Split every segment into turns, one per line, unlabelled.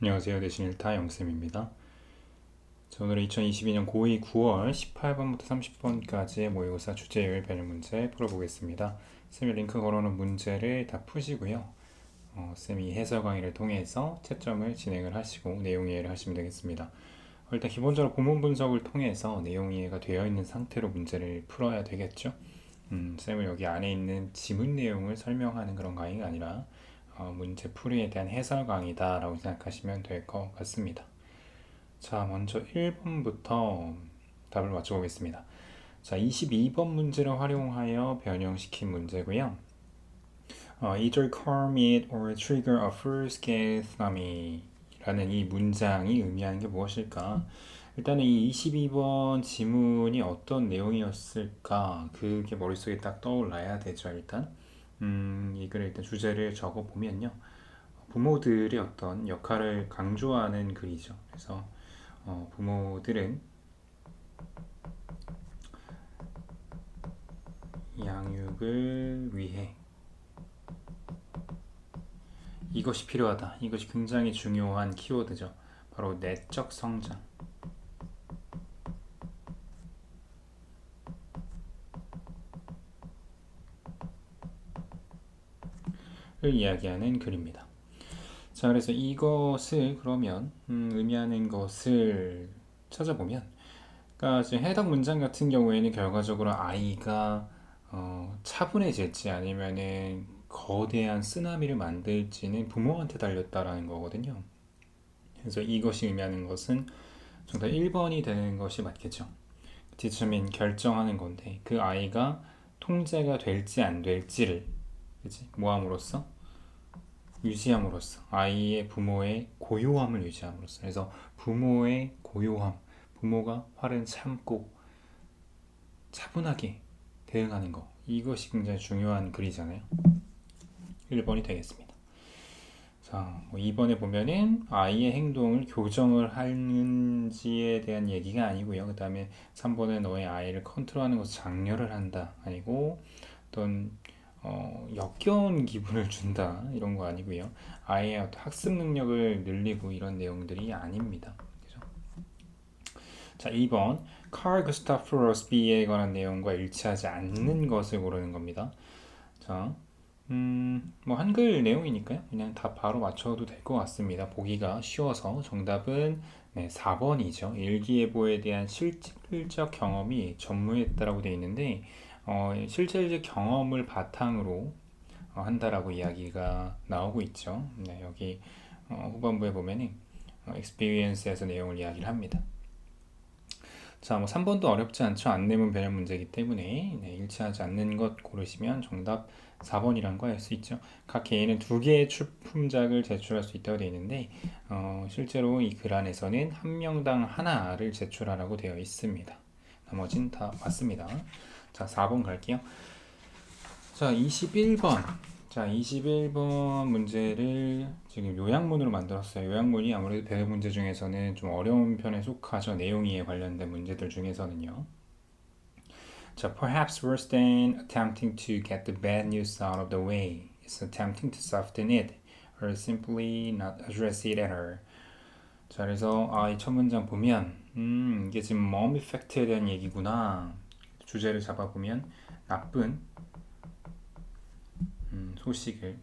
안녕하세요. 대신 일타 영쌤입니다. 자, 오늘은 2022년 고2 9월 18번부터 30번까지의 모의고사 주제율 변형 문제 풀어보겠습니다. 쌤이 링크 걸어놓은 문제를 다 푸시고요. 쌤이 해설 강의를 통해서 채점을 진행을 하시고 내용 이해를 하시면 되겠습니다. 일단 기본적으로 본문 분석을 통해서 내용 이해가 되어 있는 상태로 문제를 풀어야 되겠죠. 쌤은 여기 안에 있는 지문 내용을 설명하는 그런 강의가 아니라 문제 풀이에 대한 해설 강의다라고 생각하시면 될 것 같습니다. 자, 먼저 1번부터 답을 맞춰보겠습니다. 자, 22번 문제를 활용하여 변형시킨 문제고요. Either calm it or trigger a full-scale tsunami 라는 이 문장이 의미하는 게 무엇일까? 일단은 이 22번 지문이 어떤 내용이었을까? 그게 머릿속에 딱 떠올라야 되죠, 일단. 이 글의 일단 주제를 적어보면요. 부모들의 어떤 역할을 강조하는 글이죠. 그래서 부모들은 양육을 위해 이것이 필요하다. 이것이 굉장히 중요한 키워드죠. 바로 내적 성장을 이야기하는 글입니다. 자, 그래서 이것을 그러면 의미하는 것을 찾아보면, 그러니까 지금 해당 문장 같은 경우에는 결과적으로 아이가 차분해질지 아니면은 거대한 쓰나미를 만들지는 부모한테 달렸다라는 거거든요. 그래서 이것이 의미하는 것은 정답 1번이 되는 것이 맞겠죠. determine 결정하는 건데 그 아이가 통제가 될지 안 될지를 그치? 뭐 함으로써? 유지함으로써 아이의 부모의 고요함을 유지함으로써 그래서 부모의 고요함 부모가 화를 참고 차분하게 대응하는 거 이것이 굉장히 중요한 글이잖아요. 1번이 되겠습니다. 자, 2번에 보면은 아이의 행동을 교정을 하는지에 대한 얘기가 아니고요. 그 다음에 3번은 너의 아이를 컨트롤하는 것을 장려를 한다 아니고 어떤 역겨운 기분을 준다 이런 거 아니고요. 아이의 어떤 학습 능력을 늘리고 이런 내용들이 아닙니다. 그죠? 자, 2번 카르 구스타프 로스비에 관한 내용과 일치하지 않는 것을 고르는 겁니다. 자, 뭐 한글 내용이니까요. 그냥 다 바로 맞춰도 될 것 같습니다. 보기가 쉬워서 정답은 네, 4번이죠. 일기예보에 대한 실질적 경험이 전무했다라고 되어 있는데 실질적 경험을 바탕으로 한다라고 이야기가 나오고 있죠. 네, 여기 후반부에 보면은 experience에서 내용을 이야기를 합니다. 자, 뭐 3번도 어렵지 않죠. 안내문 변형 문제이기 때문에 네, 일치하지 않는 것 고르시면 정답 4번이란 거 알 수 있죠. 각 개인은 두 개의 출품작을 제출할 수 있다고 되어 있는데 실제로 이 글 안에서는 한 명당 하나를 제출하라고 되어 있습니다. 나머진 다 맞습니다. 자, 4번 갈게요. 자, 21번. 자, 21번 문제를 지금 요약문으로 만들었어요. 요약문이 아무래도 배우 문제 중에서는 좀 어려운 편에 속하죠. 내용에 관련된 문제들 중에서는요. 자, perhaps worse than attempting to get the bad news out of the way is attempting to soften it or simply not address it at all. 자, 그래서 이 첫 문장 보면 이게 지금 mom effect에 대한 얘기구나. 주제를 잡아보면 나쁜 소식을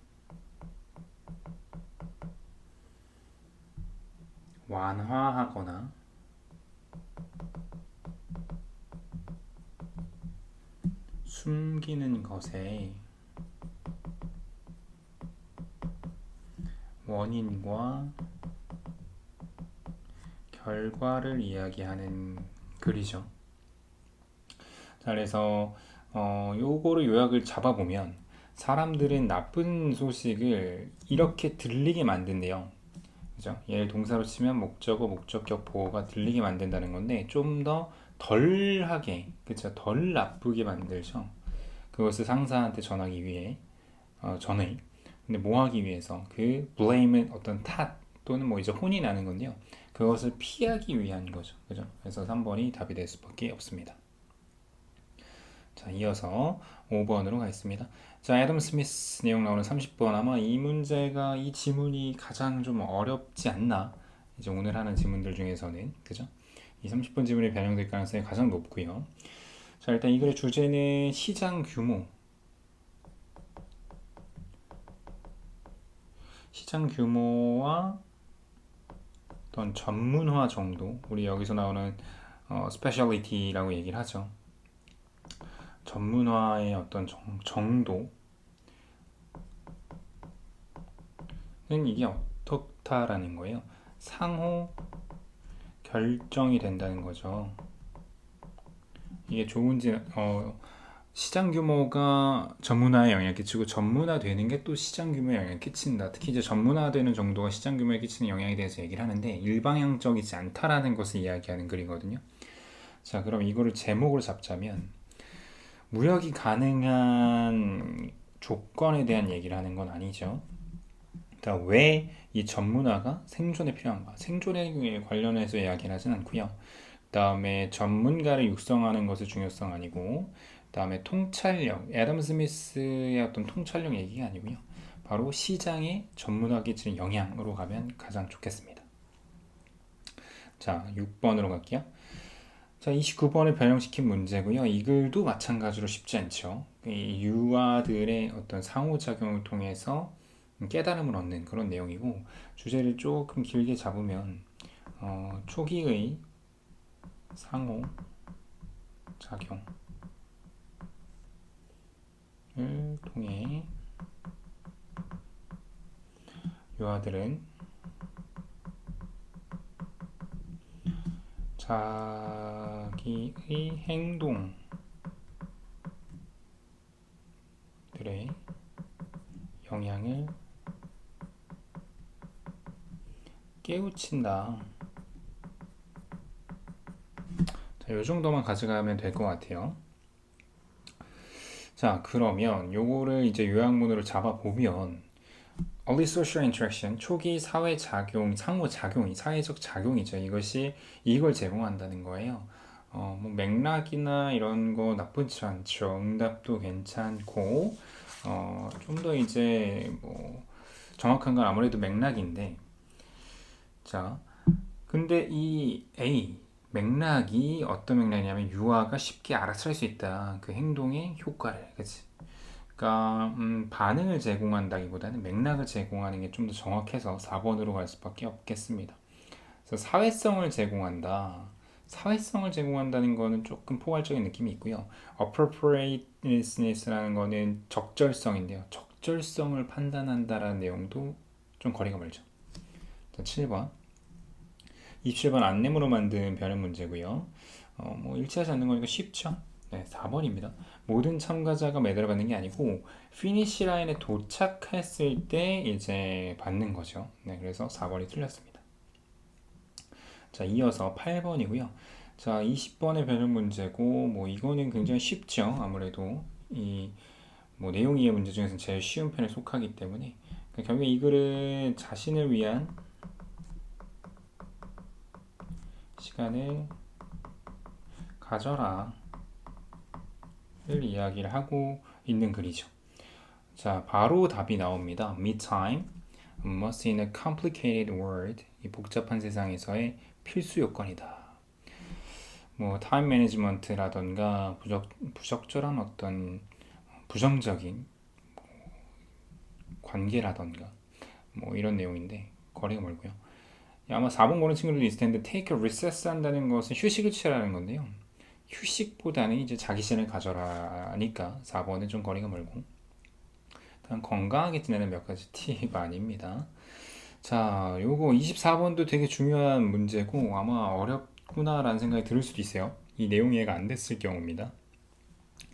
완화하거나 숨기는 것의 원인과 결과를 이야기하는 글이죠. 자, 그래서 요거를 요약을 잡아보면 사람들은 나쁜 소식을 이렇게 들리게 만든대요. 그죠? 얘를 동사로 치면 목적어, 목적격, 보어가 들리게 만든다는 건데 좀 더 덜하게, 그쵸? 덜 나쁘게 만들죠. 그것을 상사한테 전하기 위해 전해. 근데 뭐 하기 위해서 그 blame은 어떤 탓 또는 뭐 이제 혼이 나는 건데요. 그것을 피하기 위한 거죠. 그죠? 그래서 3번이 답이 될 수밖에 없습니다. 자, 이어서 5번으로 가겠습니다. 자, 애덤 스미스 내용 나오는 30번. 아마 이 문제가 이 지문이 가장 좀 어렵지 않나. 이제 오늘 하는 지문들 중에서는 그죠? 이 30번 지문이 변형될 가능성이 가장 높고요. 자, 일단 이 글의 주제는 시장 규모. 시장 규모와 어떤 전문화 정도. 우리 여기서 나오는 스페셜리티라고 얘기를 하죠. 전문화의 어떤 정도는 이게 어떻다라는 거예요. 상호 결정이 된다는 거죠. 이게 좋은지 시장 규모가 전문화에 영향을 끼치고 전문화 되는 게 또 시장 규모에 영향을 끼친다. 특히 이제 전문화되는 정도가 시장 규모에 끼치는 영향에 대해서 얘기를 하는데 일방향적이지 않다라는 것을 이야기하는 글이거든요. 자, 그럼 이거를 제목으로 잡자면 무역이 가능한 조건에 대한 얘기를 하는 건 아니죠. 왜 이 전문화가 생존에 필요한가? 생존에 관련해서 이야기를 하진 않고요. 그 다음에 전문가를 육성하는 것의 중요성 아니고, 그 다음에 통찰력, 애덤 스미스의 어떤 통찰력 얘기가 아니고요. 바로 시장에 전문화가 끼치는 영향으로 가면 가장 좋겠습니다. 자, 6번으로 갈게요. 자, 29번을 변형시킨 문제고요. 이 글도 마찬가지로 쉽지 않죠. 이 유아들의 어떤 상호작용을 통해서 깨달음을 얻는 그런 내용이고, 주제를 조금 길게 잡으면 초기의 상호작용을 통해 유아들은 자기의 행동들의 영향을 깨우친다. 자, 요 정도만 가져가면 될 것 같아요. 자, 그러면 요거를 이제 요약문으로 잡아보면 early social interaction, 초기 사회작용, 상호작용이 사회적 작용이죠. 이것이 이걸 제공한다는 거예요. 뭐 맥락이나 이런 거 나쁘지 않죠. 응답도 괜찮고 좀 더 이제 뭐 정확한 건 아무래도 맥락인데, 자, 근데 이 A 맥락이 어떤 맥락이냐면 유아가 쉽게 알아차릴 수 있다. 그 행동의 효과를, 그치? 그러니까 반응을 제공한다기보다는 맥락을 제공하는 게 좀 더 정확해서 4번으로 갈 수밖에 없겠습니다. 그래서 사회성을 제공한다. 사회성을 제공한다는 거는 조금 포괄적인 느낌이 있고요. appropriateness라는 거는 적절성인데요. 적절성을 판단한다라는 내용도 좀 거리가 멀죠. 자, 7번. 27번 안내문으로 만든 변형 문제고요. 뭐 일치하지 않는 거니까 쉽죠. 네, 4번입니다. 모든 참가자가 메달을 받는 게 아니고 피니시 라인에 도착했을 때 이제 받는 거죠. 네, 그래서 4번이 틀렸습니다. 자, 이어서 8번이고요. 자, 20번의 변형 문제고 뭐 이거는 굉장히 쉽죠. 아무래도 이 뭐 내용 이해 문제 중에서 제일 쉬운 편에 속하기 때문에 결국에 이 글은 자신을 위한 시간을 가져라 를 이야기를 하고 있는 글이죠. 자, 바로 답이 나옵니다. Me time must in a complicated world. 이 복잡한 세상에서의 필수 요건이다. 뭐 타임 매니지먼트라던가 부적절한 어떤 부정적인 관계라던가 뭐 이런 내용인데 거리가 멀고요. 아마 4번 고른 친구들도 있을 텐데 take a recess 한다는 것은 휴식을 취하라는 건데요. 휴식보다는 이제 자기 시간을 가져라니까 4번은 좀 거리가 멀고, 일단 건강하게 지내는 몇 가지 팁 아닙니다. 자, 요거 24번도 되게 중요한 문제고 아마 어렵구나라는 생각이 들 수도 있어요. 이 내용 이해가 안 됐을 경우입니다.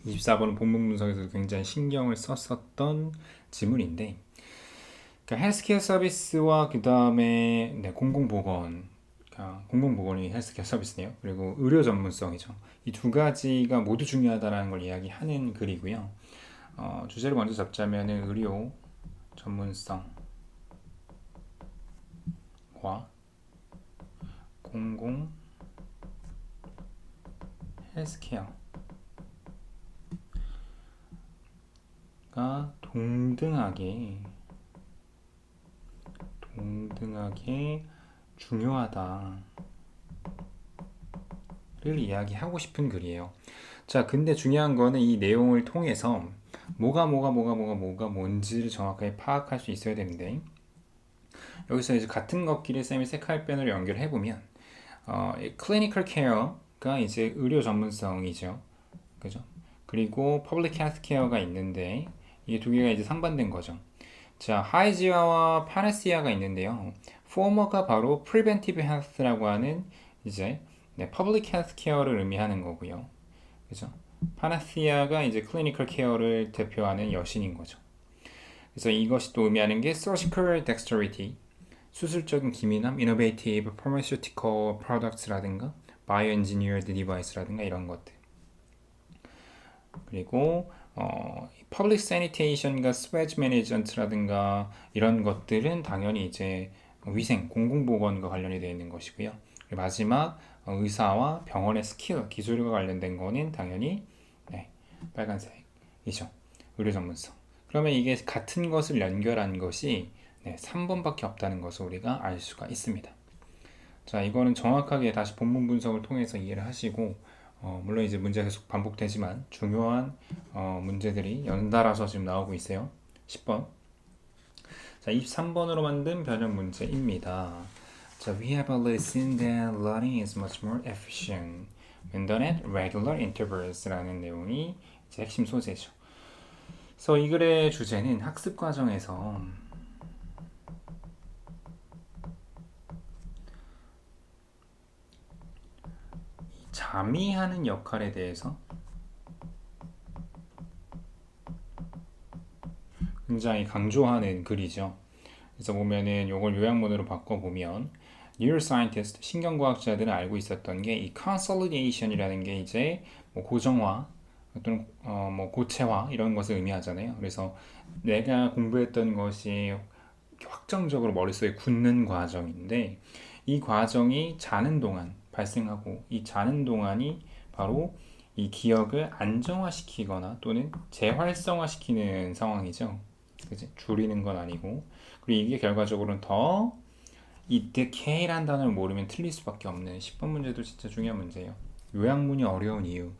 24번은 본문 분석에서 굉장히 신경을 썼었던 지문인데, 그러니까 헬스케어 서비스와 그 다음에 공공보건, 그러니까 공공보건이 헬스케어 서비스네요. 그리고 의료 전문성이죠. 이 두 가지가 모두 중요하다는 걸 이야기하는 글이고요. 주제를 먼저 잡자면 의료 전문성과 공공 헬스케어 동등하게 중요하다를 이야기하고 싶은 글이에요. 자, 근데 중요한 거는 이 내용을 통해서 뭐가 뭔지를 정확하게 파악할 수 있어야 되는데, 여기서 이제 같은 것끼리 쌤이 색깔변으로 연결해 보면 clinical care가 이제 의료 전문성이죠. 그죠? 그리고 public health care가 있는데 이게 두 개가 이제 상반된 거죠. 자, 하이지아와 파네시아가 있는데요. former가 바로 preventive health라고 하는 이제 public health care를 의미하는 거고요. 그죠? 파네시아가 이제 clinical care를 대표하는 여신인 거죠. 그래서 이것이 또 의미하는 게 surgical dexterity, 수술적인 기민함, innovative pharmaceutical products라든가 bioengineered device라든가 이런 것들. 그리고 public sanitation과 sewage management라든가 이런 것들은 당연히 이제 위생, 공공보건과 관련이 되어 있는 것이고요. 마지막 의사와 병원의 스킬, 기술과 관련된 거는 당연히 빨간색이죠. 의료 전문성. 그러면 이게 같은 것을 연결한 것이 3번밖에 없다는 것을 우리가 알 수가 있습니다. 자, 이거는 정확하게 다시 본문 분석을 통해서 이해를 하시고 물론 이제 문제가 계속 반복되지만 중요한 문제들이 연달아서 지금 나오고 있어요. 10번. 자, 23번으로 만든 변형 문제입니다. 자, we have already seen that learning is much more efficient when done at regular intervals라는 내용이 이제 핵심 소재죠. 그래서 이 글의 주제는 학습 과정에서 자미하는 역할에 대해서 굉장히 강조하는 글이죠. 그래서 보면은 이걸 요약문으로 바꿔보면 neuroscientist, 신경과학자들은 알고 있었던 게 이 consolidation이라는 게 이제 뭐 고정화 또는 뭐 고체화 이런 것을 의미하잖아요. 그래서 내가 공부했던 것이 확정적으로 머릿속에 굳는 과정인데 이 과정이 자는 동안 발생하고 이 자는 동안이 바로 이 기억을 안정화시키거나 또는 재활성화시키는 상황이죠. 그치? 줄이는 건 아니고 그리고 이게 결과적으로는 더 이 decay라는 단어를 모르면 틀릴 수밖에 없는 10번 문제도 진짜 중요한 문제예요. 요약문이 어려운 이유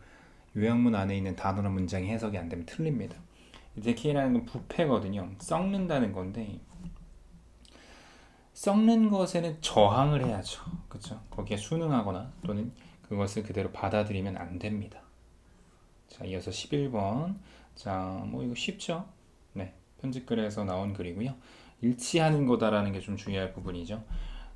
요약문 안에 있는 단어나 문장이 해석이 안 되면 틀립니다. decay라는 건 부패거든요. 썩는다는 건데 썩는 것에는 저항을 해야죠. 그렇죠? 거기에 순응하거나 또는 그것을 그대로 받아들이면 안 됩니다. 자, 이어서 11번. 자, 뭐 이거 쉽죠? 네, 편집글에서 나온 글이고요. 일치하는 거다라는 게 좀 중요할 부분이죠.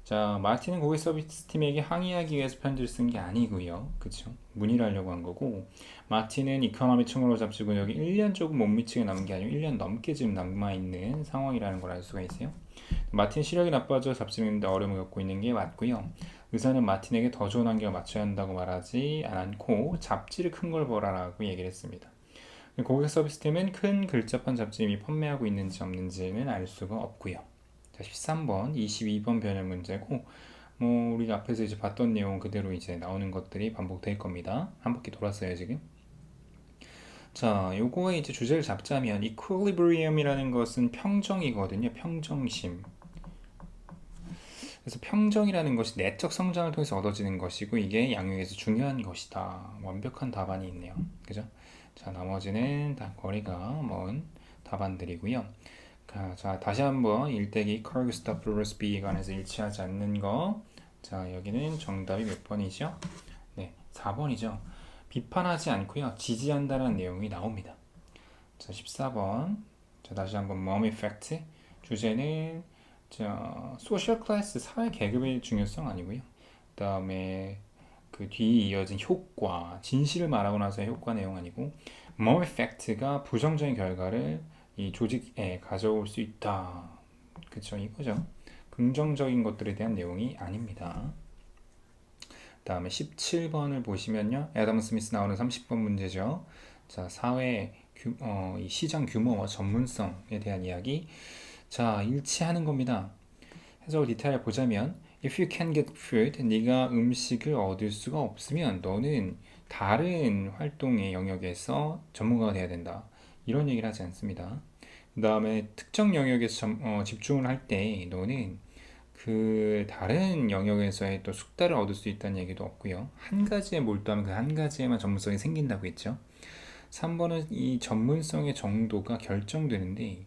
자, 마틴은 고객 서비스 팀에게 항의하기 위해서 편지를 쓴 게 아니고요. 그쵸? 문의를 하려고 한 거고, 마틴은 이코노미 총으로 잡지 근역이 1년 조금 못 미치게 남은 게 아니고 1년 넘게 지금 남아있는 상황이라는 걸 알 수가 있어요. 마틴 시력이 나빠져 잡지는데 어려움을 겪고 있는 게 맞고요. 의사는 마틴에게 더 좋은 환경을 맞춰야 한다고 말하지 않고 잡지를 큰 걸 보라라고 얘기를 했습니다. 고객 서비스팀은 큰 글자판 잡지 이미 판매하고 있는지 없는지는 알 수가 없고요. 자, 13번, 22번 변형 문제고 뭐 우리가 앞에서 이제 봤던 내용 그대로 이제 나오는 것들이 반복될 겁니다. 한 바퀴 돌았어요, 지금. 자, 요거의 이제 주제를 잡자면 equilibrium이라는 것은 평정이거든요. 평정심. 그래서 평정이라는 것이 내적 성장을 통해서 얻어지는 것이고 이게 양육에서 중요한 것이다. 완벽한 답안이 있네요. 그죠? 자, 나머지는 다 거리가 먼 답안들이고요. 자, 다시 한번 일대기 카르 구스타프 로스비에 관해서 일치하지 않는 거. 자, 여기는 정답이 몇 번이죠? 네, 4번이죠. 비판하지 않고요. 지지한다는 내용이 나옵니다. 자, 14번. 자, 다시 한번 mom effect. 주제는 소셜 클래스 사회 계급의 중요성 아니고요. 그다음에 그 뒤에 이어진 효과, 진실을 말하고 나서의 효과 내용 아니고 mom effect가 부정적인 결과를 이 조직에 가져올 수 있다. 그쵸, 이거죠. 긍정적인 것들에 대한 내용이 아닙니다. 다음에 17번을 보시면요. 애덤 스미스 나오는 30번 문제죠. 자, 사회 이 시장 규모와 전문성에 대한 이야기. 자, 일치하는 겁니다. 해석을 디테일하게 보자면 If you can get food, 네가 음식을 얻을 수가 없으면 너는 다른 활동의 영역에서 전문가가 돼야 된다. 이런 얘기를 하지 않습니다. 그 다음에 특정 영역에서 집중을 할 때 너는 그 다른 영역에서의 또 숙달을 얻을 수 있다는 얘기도 없고요. 한 가지에 몰두하면 그 한 가지에만 전문성이 생긴다고 했죠. 3번은 이 전문성의 정도가 결정되는데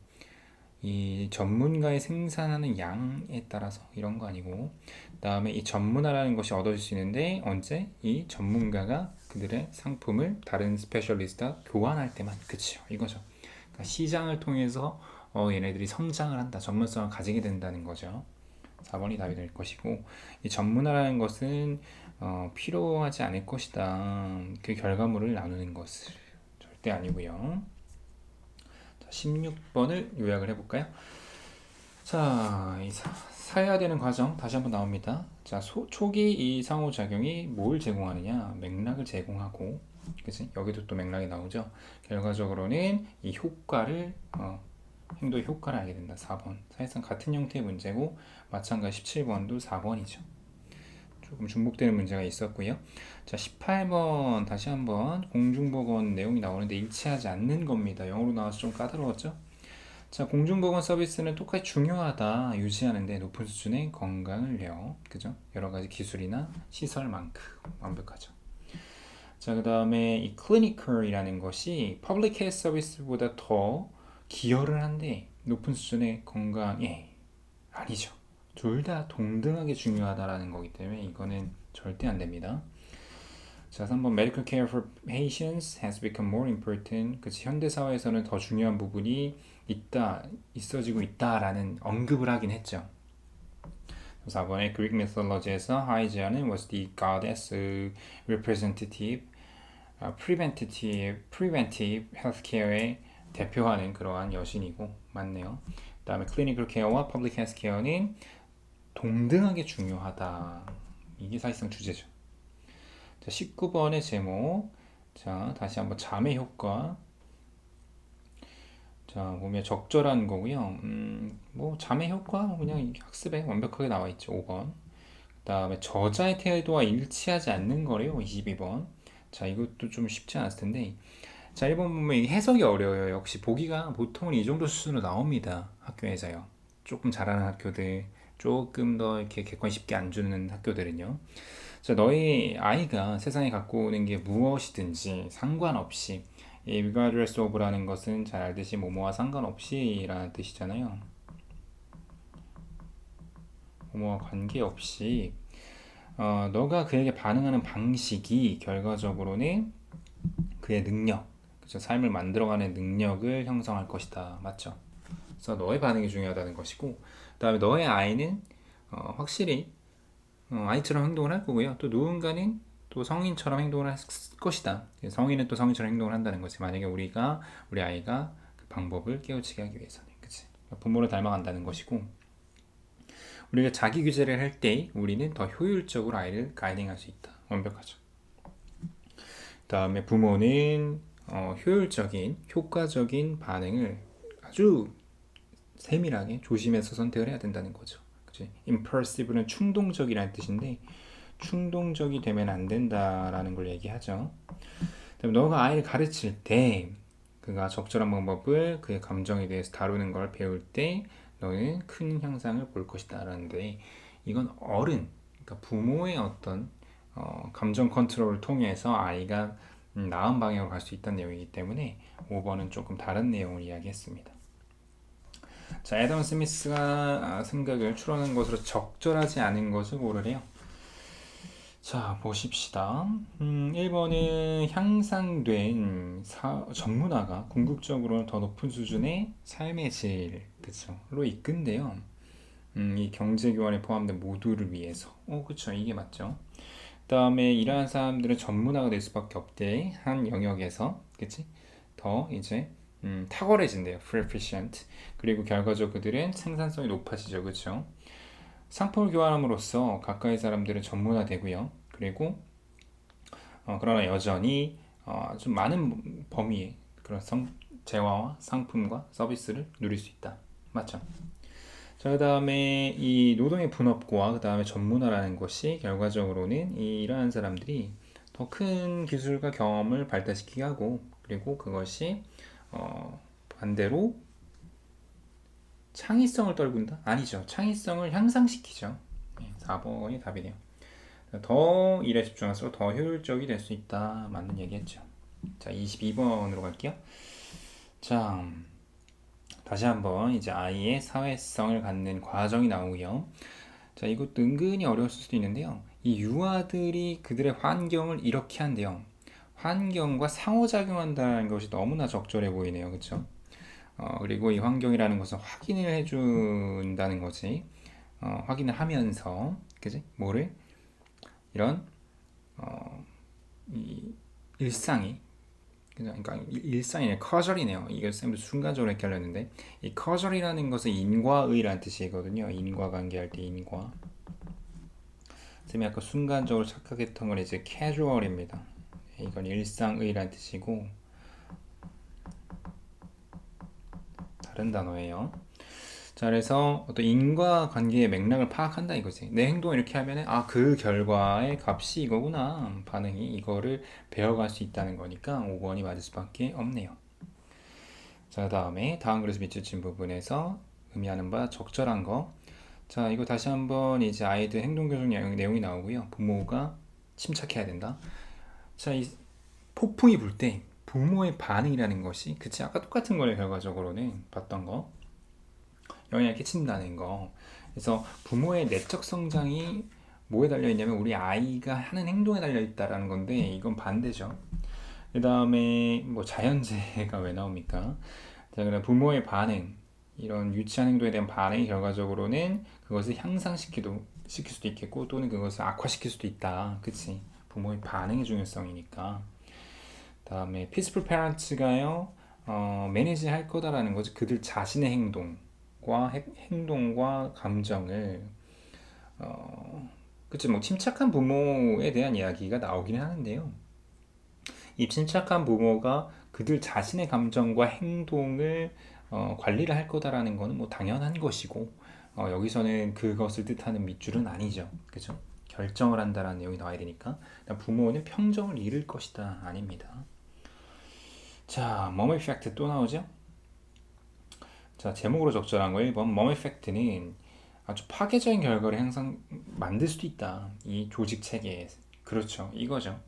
이 전문가의 생산하는 양에 따라서 이런 거 아니고, 그다음에 이 전문화라는 것이 얻어질 수 있는데 언제? 이 전문가가 그들의 상품을 다른 스페셜리스트와 교환할 때만. 그치요, 이거죠. 그러니까 시장을 통해서 얘네들이 성장을 한다, 전문성을 가지게 된다는 거죠. 4번이 답이 될 것이고, 이 전문화라는 것은 필요하지 않을 것이다, 그 결과물을 나누는 것을 절대 아니고요. 16번을 요약을 해볼까요? 자, 사야 되는 과정 다시 한번 나옵니다. 자, 초기 이 상호작용이 뭘 제공하느냐? 맥락을 제공하고, 그치? 여기도 또 맥락이 나오죠. 결과적으로는 이 효과를, 행동의 효과를 알게 된다. 4번. 사실상 같은 형태의 문제고, 마찬가지 17번도 4번이죠. 조금 중복되는 문제가 있었고요. 자, 18번 다시 한번 공중보건 내용이 나오는데 일치하지 않는 겁니다. 영어로 나와서 좀 까다로웠죠? 자, 공중보건 서비스는 똑같이 중요하다. 유지하는데 높은 수준의 건강을요. 그죠? 여러 가지 기술이나 시설만큼 완벽하죠. 자, 그 다음에 이 clinical이라는 것이 public health 서비스보다 더 기여를 한데 높은 수준의 건강에 아니죠. 둘 다 동등하게 중요하다라는 거기 때문에 이거는 절대 안 됩니다. 자, 3번 medical care for patients has become more important. 그치, 현대 사회에서는 더 중요한 부분이 있어지고 있다라는 언급을 하긴 했죠. 4번에 Greek mythology에서 하이지아는 was the goddess representative, preventive healthcare의 대표하는 그러한 여신이고, 맞네요. 그 다음에 clinical care와 public health care는 동등하게 중요하다. 이게 사실상 주제죠. 자, 19번의 제목. 자, 다시 한번 잠의 효과. 자, 보면 적절한 거고요. 뭐 잠의 효과 그냥 학습에 완벽하게 나와 있죠. 5번. 그다음에 저자의 태도와 일치하지 않는 거래요. 22번. 자, 이것도 좀 쉽지 않았을 텐데. 자, 1번 보면 해석이 어려워요. 역시 보기가 보통은 이 정도 수준으로 나옵니다. 학교에서요. 조금 잘하는 학교들, 조금 더 이렇게 객관 쉽게 안 주는 학교들은요. 자, 너희 아이가 세상에 갖고 오는 게 무엇이든지 상관없이, 이 regardless of라는 것은 잘 알듯이 뭐뭐와 상관없이 라는 뜻이잖아요. 뭐뭐와 관계없이 너가 그에게 반응하는 방식이 결과적으로는 그의 능력, 그쵸? 삶을 만들어가는 능력을 형성할 것이다. 맞죠? 그래서 너의 반응이 중요하다는 것이고, 그 다음에 너의 아이는 확실히 아이처럼 행동을 할 거고요. 또 누군가는 또 성인처럼 행동을 할 것이다. 성인은 또 성인처럼 행동을 한다는 거지. 만약에 우리 아이가 그 방법을 깨우치게 하기 위해서는, 그치? 부모를 닮아간다는 것이고, 우리가 자기 규제를 할 때 우리는 더 효율적으로 아이를 가이딩할 수 있다. 완벽하죠. 다음에 부모는 효과적인 반응을 아주 세밀하게 조심해서 선택을 해야 된다는 거죠. 그치? impulsive는 충동적이라는 뜻인데 충동적이 되면 안 된다라는 걸 얘기하죠. 그다음에 너가 아이를 가르칠 때 그가 적절한 방법을 그의 감정에 대해서 다루는 걸 배울 때 너는 큰 향상을 볼 것이다 라는데, 이건 그러니까 부모의 어떤 감정 컨트롤을 통해서 아이가 나은 방향으로 갈 수 있다는 내용이기 때문에 5번은 조금 다른 내용을 이야기했습니다. 자, 애덤 스미스가 생각을 추론한 것으로 적절하지 않은 것을 고르래요. 자, 보십시다. 1번은 향상된 전문화가 궁극적으로 더 높은 수준의 삶의 질, 그쵸?로 이끈대요. 이 경제교환에 포함된 모두를 위해서. 그쵸. 이게 맞죠. 그 다음에 이러한 사람들은 전문화가 될 수밖에 없대. 한 영역에서. 그치? 더 이제 탁월해진대요. proficient. 그리고 결과적으로 그들은 생산성이 높아지죠. 그쵸? 상품을 교환함으로써 가까이 사람들은 전문화되고요. 그리고 그러나 여전히 좀 많은 범위의 그런 재화와 상품과 서비스를 누릴 수 있다. 맞죠? 자, 그 다음에 이 노동의 분업과 그 다음에 전문화라는 것이 결과적으로는 이러한 사람들이 더 큰 기술과 경험을 발달시키게 하고, 그리고 그것이 반대로 창의성을 떨군다? 아니죠. 창의성을 향상시키죠. 4번이 답이네요. 더 일에 집중할수록 더 효율적이 될 수 있다. 맞는 얘기했죠. 자, 22번으로 갈게요. 자, 다시 한번 이제 아이의 사회성을 갖는 과정이 나오고요. 자, 이것도 은근히 어려웠을 수도 있는데요. 이 유아들이 그들의 환경을 이렇게 한대요. 환경과 상호작용한다는 것이 너무나 적절해 보이네요. 그렇죠? 그리고 이 환경이라는 것은 확인을 해준다는 거지. 확인을 하면서, 그지? 뭐를? 이런, 이 일상이, 그러니까 일상이네, 커절이네요. 이게 쌤도 순간적으로 헷갈렸는데, 이 커절이라는 것은 인과의라는 뜻이거든요. 인과관계할 때 인과. 쌤이 아까 순간적으로 착각했던 건 이제 캐주얼입니다. 이건 일상의라는 뜻이고, 다른 단어예요. 자, 그래서 어떤 인과관계의 맥락을 파악한다 이거지. 내 행동을 이렇게 하면은 그 결과의 값이 이거구나. 반응이 이거를 배워갈 수 있다는 거니까 5번이 맞을 수밖에 없네요. 자, 다음에 다음 그래서 밑줄 친 부분에서 의미하는 바 적절한 거. 자, 이거 다시 한번 이제 아이들 행동 교정 내용이 나오고요. 부모가 침착해야 된다. 자, 이 폭풍이 불 때 부모의 반응이라는 것이, 그치, 아까 똑같은 거를 결과적으로는 봤던 거, 영향을 끼친다는 거. 그래서 부모의 내적 성장이 뭐에 달려 있냐면 우리 아이가 하는 행동에 달려 있다라는 건데, 이건 반대죠. 그 다음에 뭐 자연재해가 왜 나옵니까? 자, 그럼 부모의 반응, 이런 유치한 행동에 대한 반응이 결과적으로는 그것을 시킬 수도 있겠고, 또는 그것을 악화시킬 수도 있다. 그치? 부모의 반응의 중요성이니까. 다음에 peaceful parents가요, 매니지 할 거다라는 거지. 그들 자신의 행동과 감정을, 그치, 뭐 침착한 부모에 대한 이야기가 나오긴 하는데요. 이 침착한 부모가 그들 자신의 감정과 행동을 관리를 할 거다라는 거는 뭐 당연한 것이고, 여기서는 그것을 뜻하는 밑줄은 아니죠. 그죠? 결정을 한다라는 내용이 나와야 되니까. 부모는 평정을 잃을 것이다. 아닙니다. 자, 머머 이펙트 또 나오죠? 자, 제목으로 적절한 거 1번. 머머 이펙트는 아주 파괴적인 결과를 항상 만들 수도 있다. 이 조직 체계에. 그렇죠. 이거죠.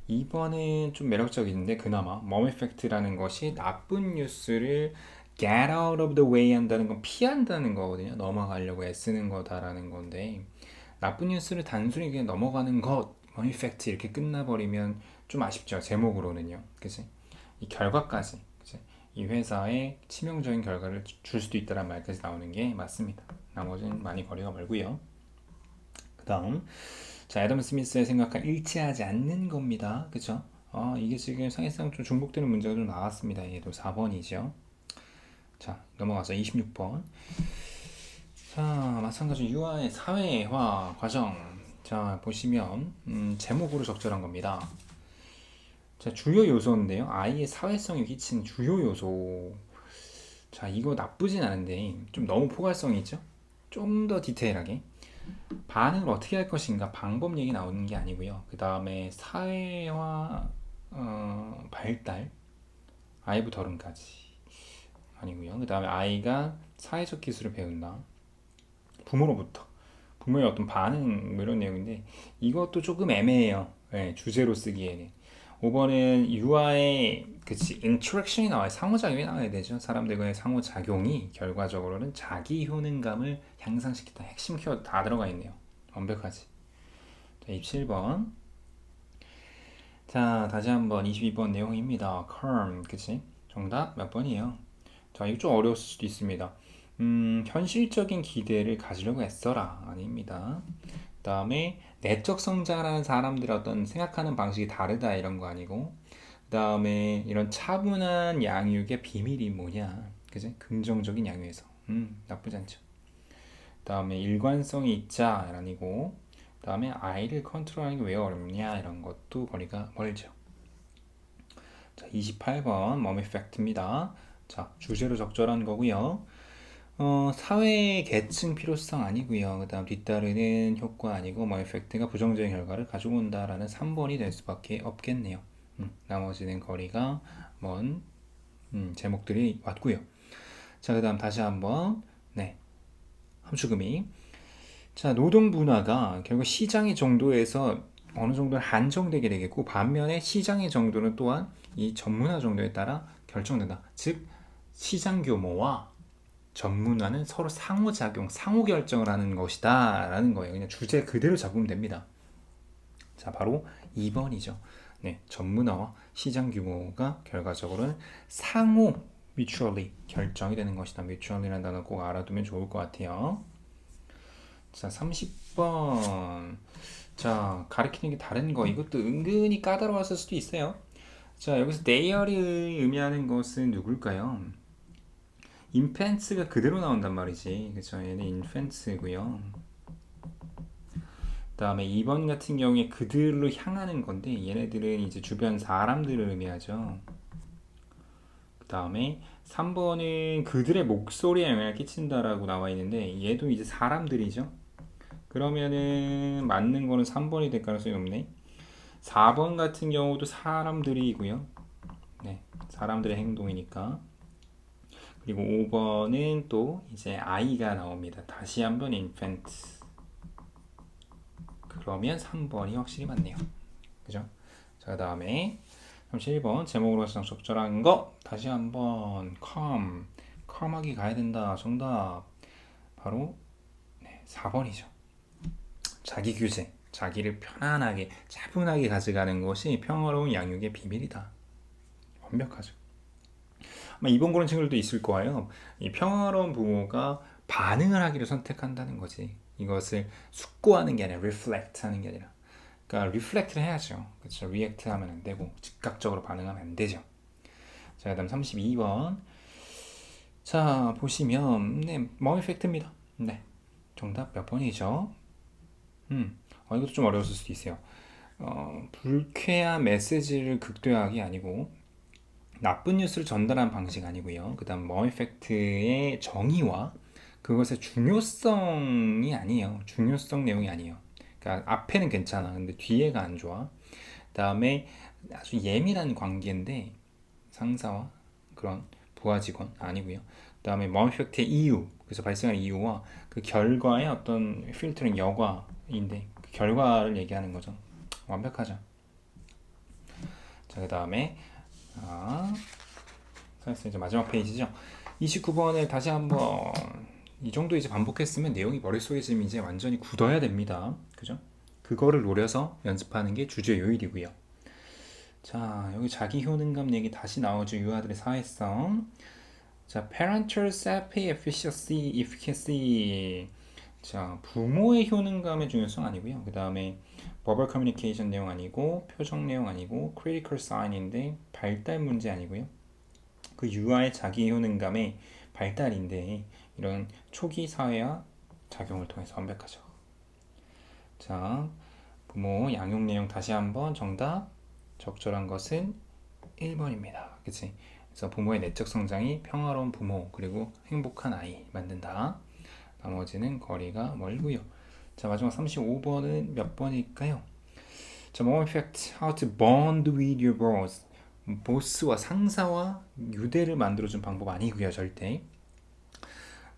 2번은 좀 매력적인데 그나마 머머 이펙트라는 것이 나쁜 뉴스를 get out of the way 한다는 건 피한다는 거거든요. 넘어가려고 애쓰는 거다라는 건데, 나쁜 뉴스를 단순히 그냥 넘어가는 것, 머머 이펙트 이렇게 끝나버리면 좀 아쉽죠. 제목으로는요. 그치? 이 결과까지, 그치? 이 회사에 치명적인 결과를 줄 수도 있다는 말까지 나오는 게 맞습니다. 나머지는 많이 거리가 멀고요. 그 다음, 자, 애덤 스미스의 생각과 일치하지 않는 겁니다. 그쵸? 이게 지금 사실상 좀 중복되는 문제가 좀 나왔습니다. 얘도 4번이죠. 자, 넘어가서 26번. 자, 마찬가지로 유아의 사회화 과정. 자, 보시면 제목으로 적절한 겁니다. 자, 주요 요소인데요. 아이의 사회성에 끼친 주요 요소. 자, 이거 나쁘진 않은데 좀 너무 포괄성이 있죠? 좀 더 디테일하게. 반응을 어떻게 할 것인가 방법 얘기 나오는 게 아니고요. 그 다음에 사회화 발달, 아이부터 어른까지 아니고요. 그 다음에 아이가 사회적 기술을 배운다. 부모로부터 부모의 어떤 반응 뭐 이런 내용인데 이것도 조금 애매해요. 네, 주제로 쓰기에는. 5번은 유아의 그치 인터랙션이 나와요. 상호작용이 나와야 되죠. 사람들과의 상호작용이 결과적으로는 자기 효능감을 향상시키다. 핵심 키워드 다 들어가 있네요. 완벽하지. 자, 27번. 자, 다시 한번 22번 내용입니다. calm, 그치? 정답 몇 번이에요? 자, 이거 좀 어려웠을 수도 있습니다. 현실적인 기대를 가지려고 애써라. 아닙니다. 그 다음에 내적 성장하는 사람들의 어떤 생각하는 방식이 다르다 이런 거 아니고, 그 다음에 이런 차분한 양육의 비밀이 뭐냐, 그치? 긍정적인 양육에서 나쁘지 않죠. 그 다음에 일관성이 있자 아니고, 그 다음에 아이를 컨트롤하는 게 왜 어렵냐 이런 것도 거리가 멀죠. 자, 28번 머미 팩트입니다. 자, 주제로 적절한 거고요. 사회 계층 필요성 아니고요. 그 다음 뒤따르는 효과 아니고 뭐 에펙트가 부정적인 결과를 가지고 온다라는 3번이 될 수밖에 없겠네요. 나머지는 거리가 먼 제목들이 왔고요. 자, 그 다음 다시 한번 함축음이. 자, 노동 분화가 결국 시장의 정도에서 어느 정도는 한정되게 되겠고, 반면에 시장의 정도는 또한 이 전문화 정도에 따라 결정된다. 즉 시장 규모와 전문화는 서로 상호작용, 상호 결정을 하는 것이다 라는 거예요. 그냥 주제 그대로 잡으면 됩니다. 자, 바로 2번이죠. 전문화와 시장 규모가 결과적으로는 상호 mutually 결정이 되는 것이다. mutually라는 단어 꼭 알아두면 좋을 것 같아요. 자, 30번. 자, 가리키는 게 다른 거. 이것도 은근히 까다로웠을 수도 있어요. 자, 여기서 they를 의미하는 것은 누굴까요? infants가 그대로 나온단 말이지. 그쵸? 얘는 infants고요. 그 다음에 2번 같은 경우에 그들로 향하는 건데, 얘네들은 이제 주변 사람들을 의미하죠. 그 다음에 3번은 그들의 목소리에 영향을 끼친다라고 나와 있는데, 얘도 이제 사람들이죠. 그러면은 맞는 거는 3번이 될 가능성이 높네. 4번 같은 경우도 사람들이고요. 사람들의 행동이니까. 그리고 5번은 또 이제 아이가 나옵니다. 다시 한번 infant. 그러면 3번이 확실히 맞네요. 그죠? 자, 그 다음에 31번 제목으로 가장 적절한 거 다시 한번 calm하게 가야 된다. 정답 바로 4번이죠. 자기 규제, 자기를 편안하게 차분하게 가져가는 것이 평화로운 양육의 비밀이다. 완벽하죠. 아마 이번 그런 친구들도 있을 거예요. 이 평화로운 부모가 반응을 하기를 선택한다는 거지. 이것을 숙고하는 게 아니라 reflect 하는 게 아니라. 그러니까 reflect를 해야죠. 그렇죠. react 하면 안 되고 즉각적으로 반응하면 안 되죠. 자, 그다음 32번. 자, 보시면 more effect입니다. 정답 몇 번이죠? 이것도 좀 어려웠을 수도 있어요. 불쾌한 메시지를 극대화하기 아니고 나쁜 뉴스를 전달하는 방식 아니고요. 그 다음 more effect의 정의와 그것의 중요성이 아니에요. 중요성 내용이 아니에요. 그러니까 앞에는 괜찮아. 근데 뒤에가 안 좋아. 그 다음에 아주 예민한 관계인데 상사와 그런 부하 직원 아니고요. 그 다음에 more effect의 이유, 그래서 발생한 이유와 그 결과의 어떤 필터링 여과인데 그 결과를 얘기하는 거죠. 완벽하죠. 자, 그 다음에 이제 마지막 페이지죠. 29번을 다시 한번 이 정도 이제 반복했으면 내용이 머릿속에 지금 이제 완전히 굳어야 됩니다. 그죠? 그거를 노려서 연습하는 게 주제 요일이고요. 자, 여기 자기 효능감 얘기 다시 나오죠. 유아들의 사회성. 자, parental self efficacy. 자, 부모의 효능감의 중요성 아니고요. 그 다음에 verbal communication 내용 아니고 표정 내용 아니고 critical sign인데 발달 문제 아니고요. 그 유아의 자기 효능감의 발달인데 이런 초기 사회화 작용을 통해서 완벽하죠. 자, 부모 양육 내용 다시 한번 정답 적절한 것은 1번입니다. 그치? 그래서 부모의 내적 성장이 평화로운 부모 그리고 행복한 아이 만든다. 나머지는 거리가 멀고요. 자, 마지막 35번은 몇 번일까요? 자, more effect, how to bond with your boss. 보스와 상사와 유대를 만들어준 방법 아니고요, 절대.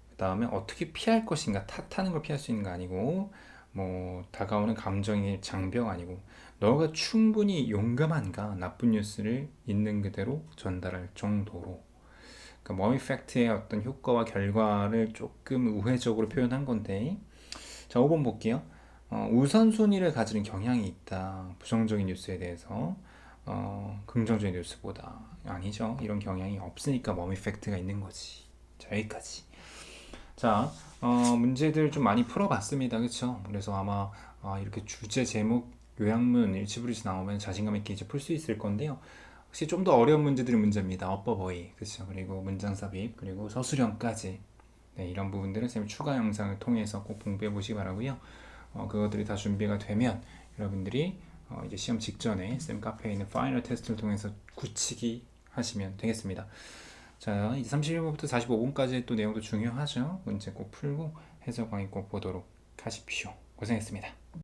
그 다음에 어떻게 피할 것인가, 탓하는 걸 피할 수 있는 거 아니고, 뭐 다가오는 감정의 장벽 아니고, 너가 충분히 용감한가, 나쁜 뉴스를 있는 그대로 전달할 정도로. 그러니까 more effect의 어떤 효과와 결과를 조금 우회적으로 표현한 건데, 자, 5번 볼게요. 우선순위를 가지는 경향이 있다. 부정적인 뉴스에 대해서 긍정적인 뉴스보다 아니죠. 이런 경향이 없으니까 멈 이펙트가 있는 거지. 자, 여기까지. 자, 문제들 좀 많이 풀어봤습니다. 그렇죠? 그래서 아마 이렇게 주제 제목 요약문 일치부리치 나오면 자신감 있게 이제 풀 수 있을 건데요. 혹시 좀 더 어려운 문제들이 문제입니다. 어버버이, 그렇죠? 그리고 문장 삽입, 그리고 서술형까지. 이런 부분들은 쌤 추가 영상을 통해서 꼭 공부해 보시기 바라고요. 그것들이 다 준비가 되면 여러분들이 이제 시험 직전에 쌤 카페에 있는 파이널 테스트를 통해서 굳히기 하시면 되겠습니다. 자, 이제 31번부터 45번까지 또 내용도 중요하죠. 문제 꼭 풀고 해설 강의 꼭 보도록 하십시오. 고생했습니다.